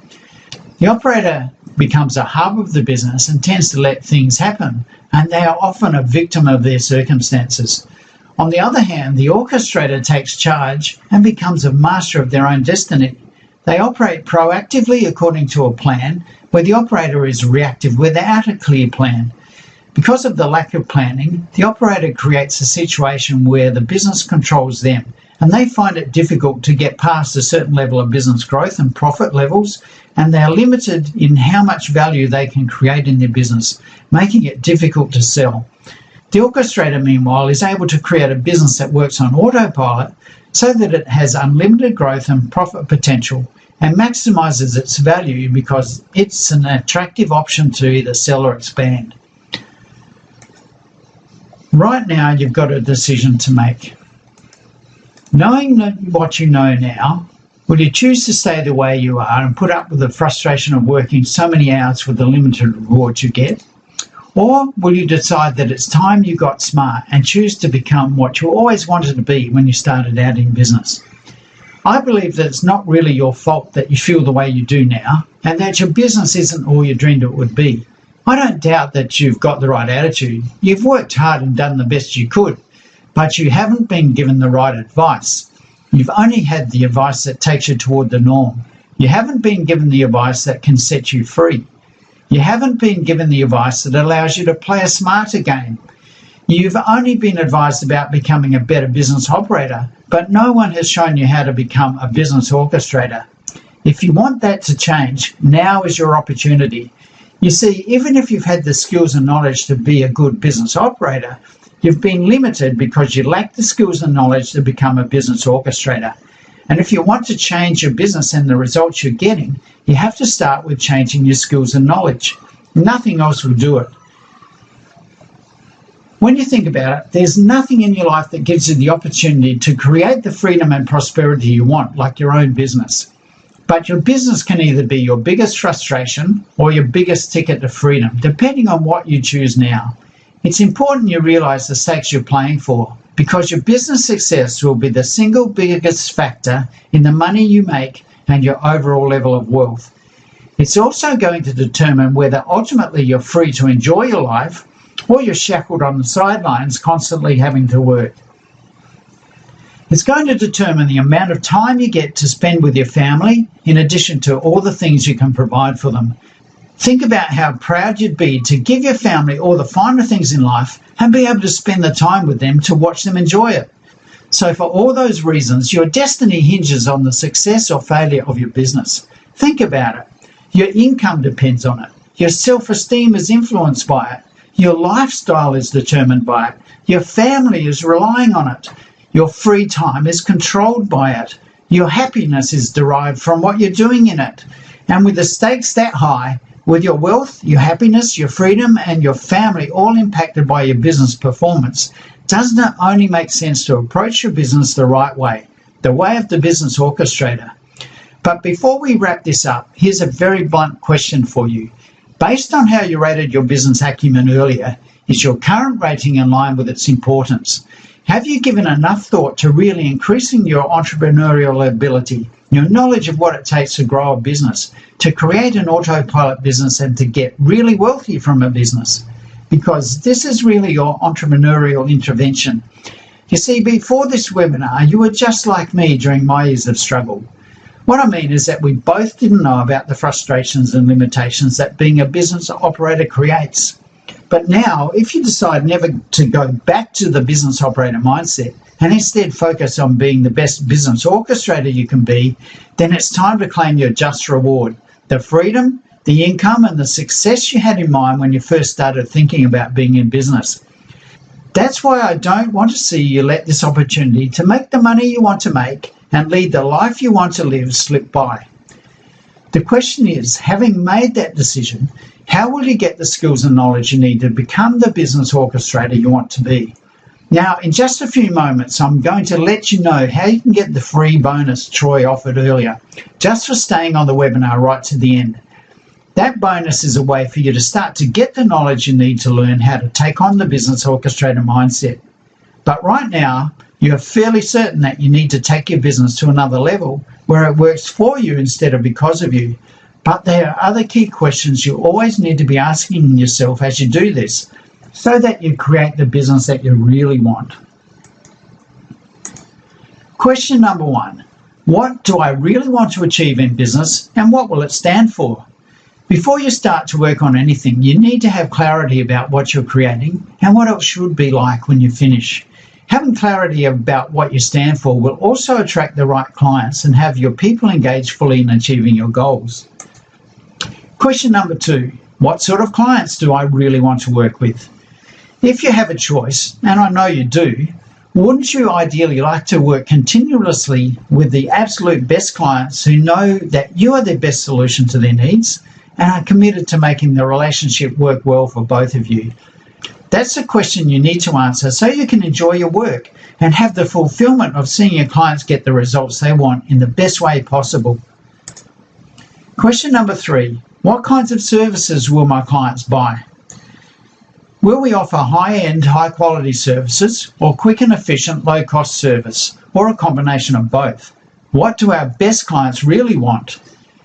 The operator becomes a hub of the business and tends to let things happen, and they are often a victim of their circumstances. On the other hand, the orchestrator takes charge and becomes a master of their own destiny. They operate proactively according to a plan, where the operator is reactive without a clear plan. Because of the lack of planning, the operator creates a situation where the business controls them, and they find it difficult to get past a certain level of business growth and profit levels, and they are limited in how much value they can create in their business, making it difficult to sell. The orchestrator, meanwhile, is able to create a business that works on autopilot so that it has unlimited growth and profit potential and maximizes its value because it's an attractive option to either sell or expand. Right now, you've got a decision to make. Knowing what you know now, will you choose to stay the way you are and put up with the frustration of working so many hours for the limited rewards you get? Or will you decide that it's time you got smart and choose to become what you always wanted to be when you started out in business? I believe that it's not really your fault that you feel the way you do now, and that your business isn't all you dreamed it would be. I don't doubt that you've got the right attitude. You've worked hard and done the best you could, but you haven't been given the right advice. You've only had the advice that takes you toward the norm. You haven't been given the advice that can set you free. You haven't been given the advice that allows you to play a smarter game. You've only been advised about becoming a better business operator, but no one has shown you how to become a business orchestrator. If you want that to change, now is your opportunity. You see, even if you've had the skills and knowledge to be a good business operator, you've been limited because you lack the skills and knowledge to become a business orchestrator. And if you want to change your business and the results you're getting, you have to start with changing your skills and knowledge. Nothing else will do it. When you think about it, there's nothing in your life that gives you the opportunity to create the freedom and prosperity you want, like your own business. But your business can either be your biggest frustration or your biggest ticket to freedom, depending on what you choose now. It's important you realize the stakes you're playing for, because your business success will be the single biggest factor in the money you make and your overall level of wealth. It's also going to determine whether ultimately you're free to enjoy your life or you're shackled on the sidelines constantly having to work. It's going to determine the amount of time you get to spend with your family, in addition to all the things you can provide for them. Think about how proud you'd be to give your family all the finer things in life and be able to spend the time with them to watch them enjoy it. So for all those reasons, your destiny hinges on the success or failure of your business. Think about it. Your income depends on it. Your self-esteem is influenced by it. Your lifestyle is determined by it. Your family is relying on it. Your free time is controlled by it. Your happiness is derived from what you're doing in it. And with the stakes that high, with your wealth, your happiness, your freedom, and your family all impacted by your business performance, doesn't it only make sense to approach your business the right way, the way of the business orchestrator? But before we wrap this up, here's a very blunt question for you. Based on how you rated your business acumen earlier, is your current rating in line with its importance? Have you given enough thought to really increasing your entrepreneurial ability, your knowledge of what it takes to grow a business, to create an autopilot business and to get really wealthy from a business? Because this is really your entrepreneurial intervention. You see, before this webinar, you were just like me during my years of struggle. What I mean is that we both didn't know about the frustrations and limitations that being a business operator creates. But now, if you decide never to go back to the business operator mindset and instead focus on being the best business orchestrator you can be, then it's time to claim your just reward, the freedom, the income, and the success you had in mind when you first started thinking about being in business. That's why I don't want to see you let this opportunity to make the money you want to make and lead the life you want to live slip by. The question is, having made that decision, how will you get the skills and knowledge you need to become the business orchestrator you want to be? Now, in just a few moments, I'm going to let you know how you can get the free bonus Troy offered earlier, just for staying on the webinar right to the end. That bonus is a way for you to start to get the knowledge you need to learn how to take on the business orchestrator mindset. But right now, you're fairly certain that you need to take your business to another level where it works for you instead of because of you. But there are other key questions you always need to be asking yourself as you do this, so that you create the business that you really want. Question number 1. What do I really want to achieve in business, and what will it stand for? Before you start to work on anything, you need to have clarity about what you're creating and what it should be like when you finish. Having clarity about what you stand for will also attract the right clients and have your people engaged fully in achieving your goals. Question number 2. What sort of clients do I really want to work with? If you have a choice, and I know you do, wouldn't you ideally like to work continuously with the absolute best clients who know that you are their best solution to their needs and are committed to making the relationship work well for both of you? That's a question you need to answer so you can enjoy your work and have the fulfillment of seeing your clients get the results they want in the best way possible. Question number 3. What kinds of services will my clients buy? Will we offer high-end, high-quality services or quick and efficient, low-cost service, or a combination of both? What do our best clients really want?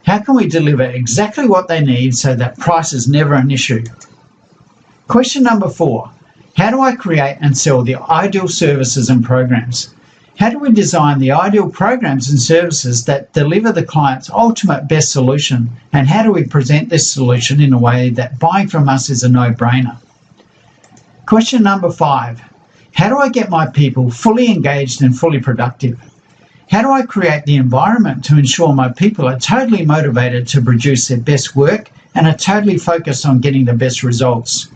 How can we deliver exactly what they need so that price is never an issue? Question number 4. How do I create and sell the ideal services and programs? How do we design the ideal programs and services that deliver the client's ultimate best solution? And how do we present this solution in a way that buying from us is a no-brainer? Question number 5. How do I get my people fully engaged and fully productive? How do I create the environment to ensure my people are totally motivated to produce their best work and are totally focused on getting the best results?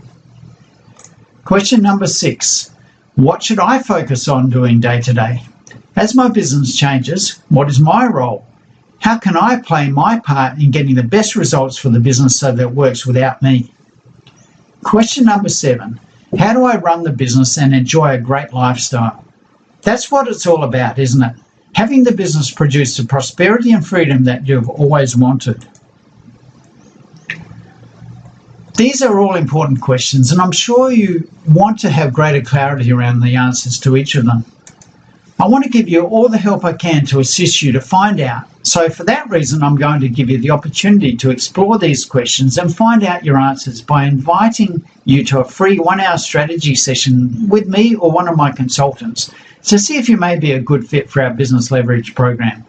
Question number 6. What should I focus on doing day to day? As my business changes, what is my role? How can I play my part in getting the best results for the business so that it works without me? Question number 7. How do I run the business and enjoy a great lifestyle? That's what it's all about, isn't it? Having the business produce the prosperity and freedom that you've always wanted. These are all important questions, and I'm sure you want to have greater clarity around the answers to each of them. I want to give you all the help I can to assist you to find out. So for that reason, I'm going to give you the opportunity to explore these questions and find out your answers by inviting you to a free 1-hour strategy session with me or one of my consultants to see if you may be a good fit for our business leverage program.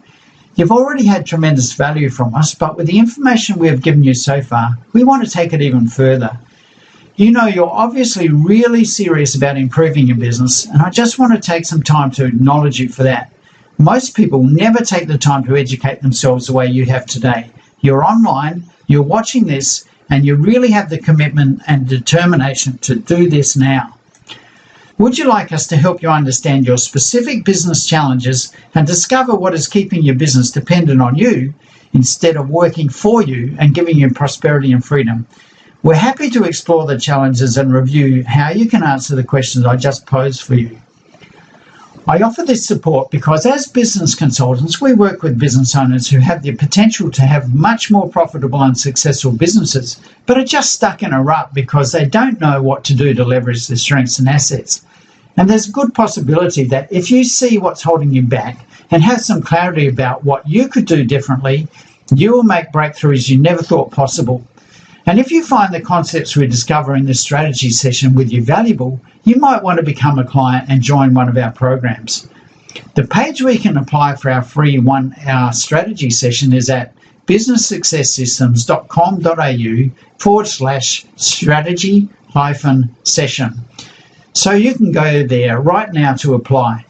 You've already had tremendous value from us, but with the information we have given you so far, we want to take it even further. You know, you're obviously really serious about improving your business, and I just want to take some time to acknowledge you for that. Most people never take the time to educate themselves the way you have today. You're online, you're watching this, and you really have the commitment and determination to do this now. Would you like us to help you understand your specific business challenges and discover what is keeping your business dependent on you instead of working for you and giving you prosperity and freedom? We're happy to explore the challenges and review how you can answer the questions I just posed for you. I offer this support because as business consultants, we work with business owners who have the potential to have much more profitable and successful businesses, but are just stuck in a rut because they don't know what to do to leverage their strengths and assets. And there's a good possibility that if you see what's holding you back and have some clarity about what you could do differently, you will make breakthroughs you never thought possible. And if you find the concepts we discover in this strategy session with you valuable, you might want to become a client and join one of our programs. The page we can apply for our free 1-hour strategy session is at businesssuccesssystems.com.au/strategy-session. So you can go there right now to apply.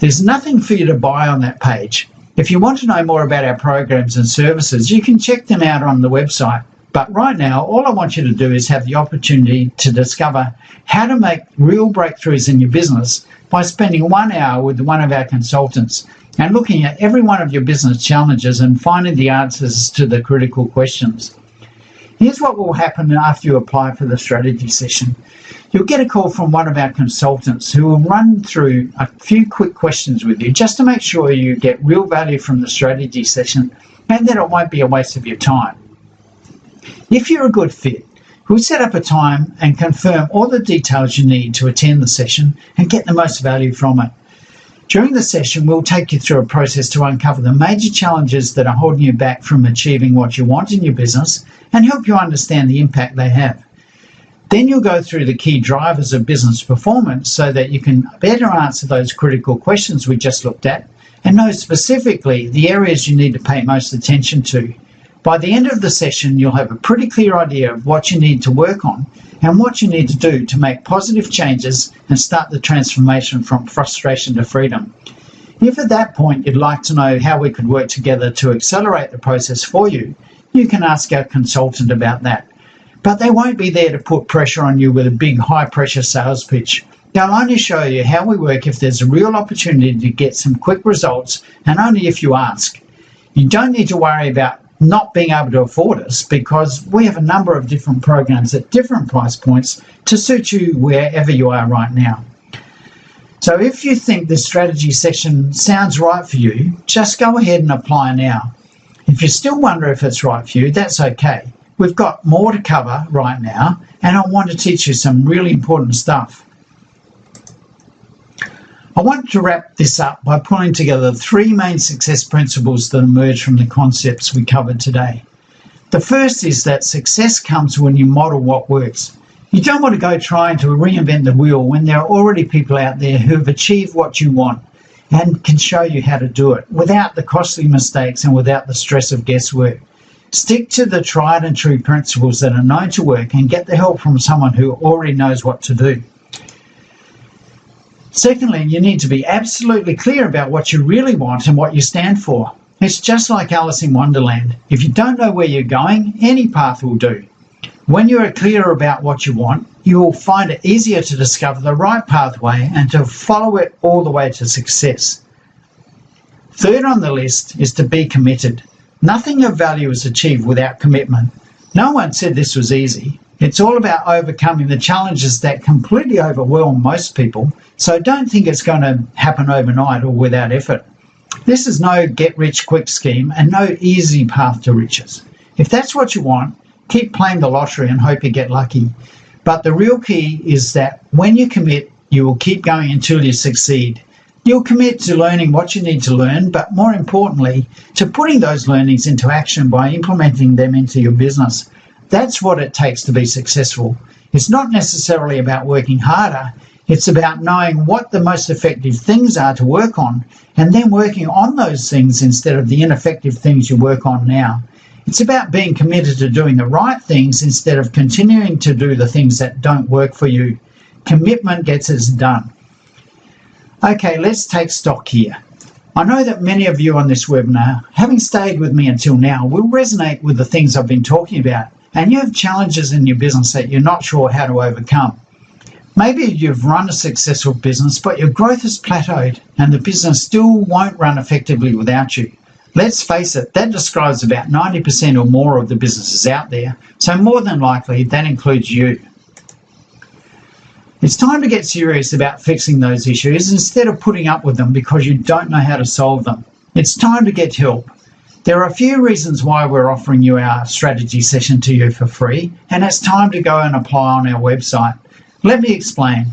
There's nothing for you to buy on that page. If you want to know more about our programs and services, you can check them out on the website. But right now, all I want you to do is have the opportunity to discover how to make real breakthroughs in your business by spending 1 hour with one of our consultants and looking at every one of your business challenges and finding the answers to the critical questions. Here's what will happen after you apply for the strategy session. You'll get a call from one of our consultants who will run through a few quick questions with you just to make sure you get real value from the strategy session and that it won't be a waste of your time. If you're a good fit, we'll set up a time and confirm all the details you need to attend the session and get the most value from it. During the session, we'll take you through a process to uncover the major challenges that are holding you back from achieving what you want in your business and help you understand the impact they have. Then you'll go through the key drivers of business performance so that you can better answer those critical questions we just looked at and know specifically the areas you need to pay most attention to. By the end of the session, you'll have a pretty clear idea of what you need to work on and what you need to do to make positive changes and start the transformation from frustration to freedom. If at that point you'd like to know how we could work together to accelerate the process for you, you can ask our consultant about that. But they won't be there to put pressure on you with a big high-pressure sales pitch. They'll only show you how we work if there's a real opportunity to get some quick results and only if you ask. You don't need to worry about not being able to afford us because we have a number of different programs at different price points to suit you wherever you are right now. So if you think this strategy session sounds right for you, just go ahead and apply now. If you still wonder if it's right for you, that's okay. We've got more to cover right now and I want to teach you some really important stuff. I want to wrap this up by pulling together 3 main success principles that emerge from the concepts we covered today. The first is that success comes when you model what works. You don't want to go trying to reinvent the wheel when there are already people out there who have achieved what you want and can show you how to do it without the costly mistakes and without the stress of guesswork. Stick to the tried and true principles that are known to work and get the help from someone who already knows what to do. Secondly, you need to be absolutely clear about what you really want and what you stand for. It's just like Alice in Wonderland. If you don't know where you're going, any path will do. When you are clear about what you want, you will find it easier to discover the right pathway and to follow it all the way to success. Third on the list is to be committed. Nothing of value is achieved without commitment. No one said this was easy. It's all about overcoming the challenges that completely overwhelm most people, so don't think it's going to happen overnight or without effort. This is no get-rich-quick scheme and no easy path to riches. If that's what you want, keep playing the lottery and hope you get lucky. But the real key is that when you commit, you will keep going until you succeed. You'll commit to learning what you need to learn, but more importantly, to putting those learnings into action by implementing them into your business. That's what it takes to be successful. It's not necessarily about working harder. It's about knowing what the most effective things are to work on and then working on those things instead of the ineffective things you work on now. It's about being committed to doing the right things instead of continuing to do the things that don't work for you. Commitment gets us done. Okay, let's take stock here. I know that many of you on this webinar, having stayed with me until now, will resonate with the things I've been talking about, and you have challenges in your business that you're not sure how to overcome. Maybe you've run a successful business, but your growth has plateaued and the business still won't run effectively without you. Let's face it, that describes about 90% or more of the businesses out there, so more than likely that includes you. It's time to get serious about fixing those issues instead of putting up with them because you don't know how to solve them. It's time to get help. There are a few reasons why we're offering you our strategy session to you for free, and it's time to go and apply on our website. Let me explain.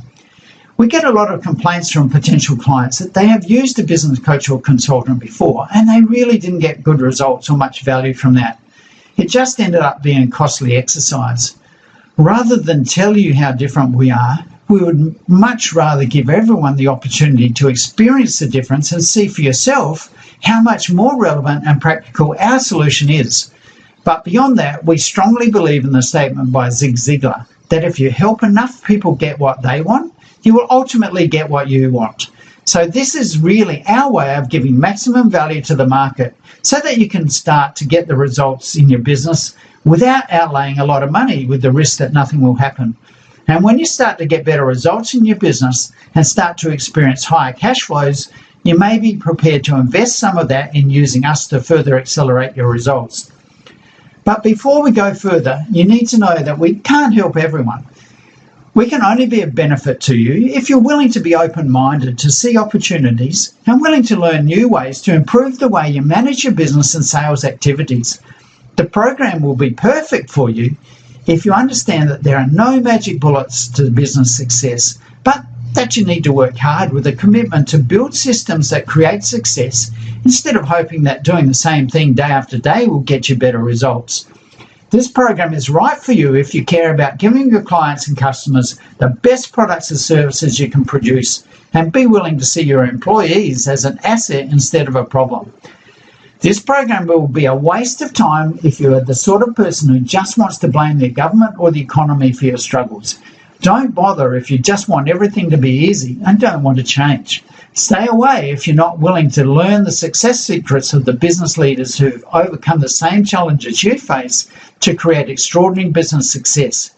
We get a lot of complaints from potential clients that they have used a business coach or consultant before and they really didn't get good results or much value from that. It just ended up being a costly exercise. Rather than tell you how different we are, we would much rather give everyone the opportunity to experience the difference and see for yourself how much more relevant and practical our solution is. But beyond that, we strongly believe in the statement by Zig Ziglar that if you help enough people get what they want, you will ultimately get what you want. So this is really our way of giving maximum value to the market so that you can start to get the results in your business without outlaying a lot of money with the risk that nothing will happen. And when you start to get better results in your business and start to experience higher cash flows, you may be prepared to invest some of that in using us to further accelerate your results. But before we go further, you need to know that we can't help everyone. We can only be of benefit to you if you're willing to be open-minded to see opportunities and willing to learn new ways to improve the way you manage your business and sales activities. The program will be perfect for you if you understand that there are no magic bullets to business success, but that you need to work hard with a commitment to build systems that create success instead of hoping that doing the same thing day after day will get you better results. This program is right for you if you care about giving your clients and customers the best products and services you can produce and be willing to see your employees as an asset instead of a problem. This program will be a waste of time if you are the sort of person who just wants to blame the government or the economy for your struggles. Don't bother if you just want everything to be easy and don't want to change. Stay away if you're not willing to learn the success secrets of the business leaders who've overcome the same challenges you face to create extraordinary business success.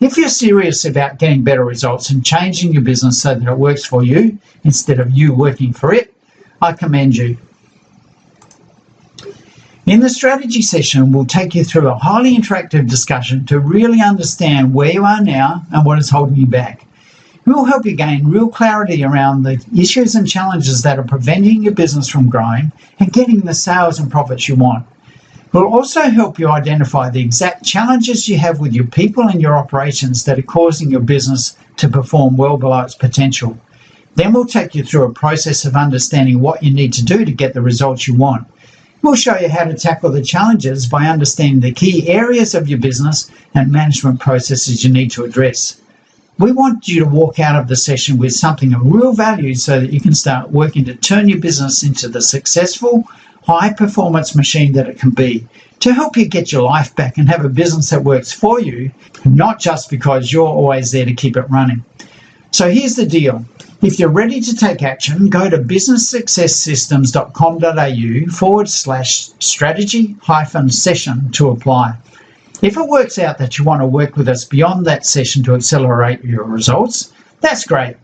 If you're serious about getting better results and changing your business so that it works for you instead of you working for it, I commend you. In the strategy session, we'll take you through a highly interactive discussion to really understand where you are now and what is holding you back. We'll help you gain real clarity around the issues and challenges that are preventing your business from growing and getting the sales and profits you want. We'll also help you identify the exact challenges you have with your people and your operations that are causing your business to perform well below its potential. Then we'll take you through a process of understanding what you need to do to get the results you want. We'll show you how to tackle the challenges by understanding the key areas of your business and management processes you need to address. We want you to walk out of the session with something of real value so that you can start working to turn your business into the successful, high-performance machine that it can be, to help you get your life back and have a business that works for you, not just because you're always there to keep it running. So here's the deal. If you're ready to take action, go to businesssuccesssystems.com.au/strategy-session to apply. If it works out that you want to work with us beyond that session to accelerate your results, that's great.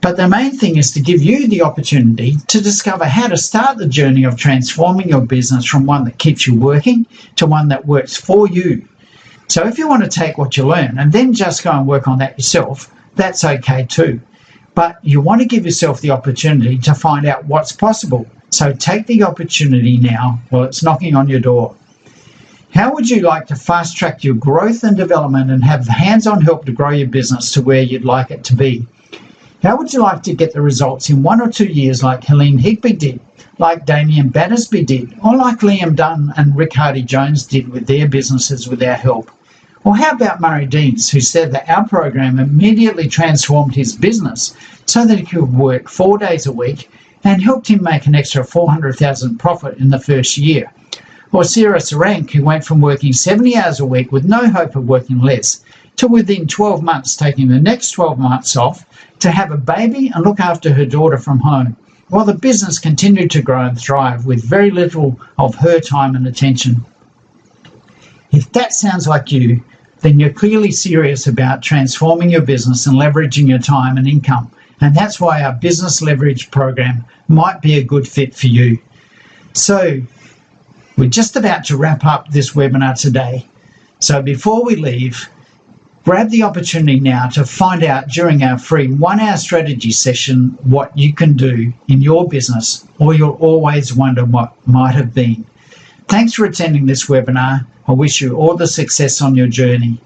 But the main thing is to give you the opportunity to discover how to start the journey of transforming your business from one that keeps you working to one that works for you. So if you want to take what you learn and then just go and work on that yourself, that's okay too. But you want to give yourself the opportunity to find out what's possible. So take the opportunity now while it's knocking on your door. How would you like to fast track your growth and development and have hands-on help to grow your business to where you'd like it to be? How would you like to get the results in 1 or 2 years like Helene Higbee did, like Damien Battersby did, or like Liam Dunn and Rick Hardy-Jones did with their businesses with our help? Or how about Murray Deans, who said that our program immediately transformed his business so that he could work 4 days a week and helped him make an extra $400,000 profit in the first year? Or Sarah Sarank, who went from working 70 hours a week with no hope of working less to within 12 months taking the next 12 months off to have a baby and look after her daughter from home, while the business continued to grow and thrive with very little of her time and attention. If that sounds like you, then you're clearly serious about transforming your business and leveraging your time and income. And that's why our business leverage program might be a good fit for you. So we're just about to wrap up this webinar today. So before we leave, grab the opportunity now to find out during our free 1-hour strategy session what you can do in your business, or you'll always wonder what might have been. Thanks for attending this webinar. I wish you all the success on your journey.